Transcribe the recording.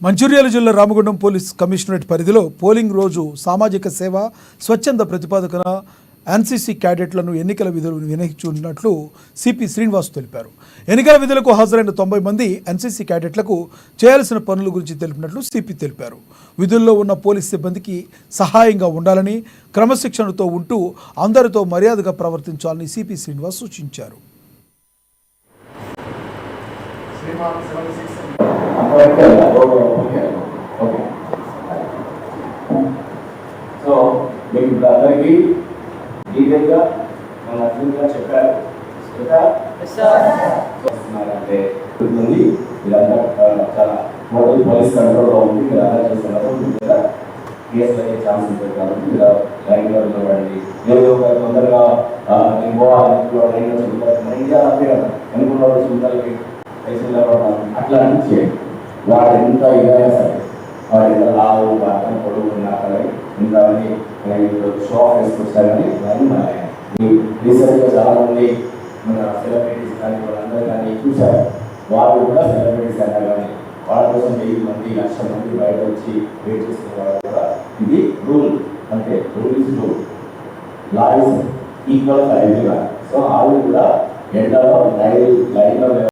మంచిర్యాల జిల్లా Ramagundam police commissionerate పరిధిలో polling రోజు సామాజిక సేవ స్వచ్ఛంద ప్రతిపాదకన ఎన్సీసీ క్యాడెట్లను ఎన్నికల విధులు నిర్వహించున్నట్లు సిపి శ్రీనివాస్ తెలిపారు. ఎన్నికల విధులకు హాజరైన 90 మంది ఎన్సీసీ క్యాడెట్లకు చేయాల్సిన పనుల గురించి తెలిపినట్లు సిపి తెలిపారు. విధుల్లో ఉన్న పోలీస్ సిబ్బందికి సహాయంగా ఉండాలని, క్రమశిక్షణతో ఉంటూ అందరితో మర్యాదగా ప్రవర్తించాలని సిపి శ్రీనివాస్ సూచించారు. సో మీకు ఇప్పుడు అందరికీ డీటెయిల్గా మన అర్థంగా చెప్పారు అంటే మీరంతా చాలా మోడల్ పోలీస్ కంట్రోల్లో ఉంది. మీరు అలా చేస్తున్నారు, మీరు కేసులు అయ్యే ఛాన్స్ ఉంటుంది కాబట్టి మీరు లైన్లో నిలబడండి. లేదు తొందరగా నేను పోవాలి లైన్లో చెప్తారు ఇండియా అంతే కదా అనుకున్న చుట్టాలకి పైసలు అట్లా అని చేయండి. వాడు ఎంత ఇదైనా సరే, వాడు ఎంత లావు బాగా పొడుగు ఉన్నా సరే, ఇంకా షో వేసుకొచ్చారు కానీ దాన్ని మన రీసెంట్గా చాలామంది మన సెలబ్రిటీస్ కానీ వాళ్ళందరూ కానీ చూశారు. వాళ్ళు కూడా సెలబ్రిటీస్ అయినా కానీ వాళ్ళ కోసం 1000 మంది 1,00,000 మంది బయట వచ్చి వెయిట్ చేస్తున్న వాళ్ళు కూడా ఇది రూల్. అంటే rule is rule, law is equal for everyone. So వాళ్ళు కూడా ఎండలో లైన్లో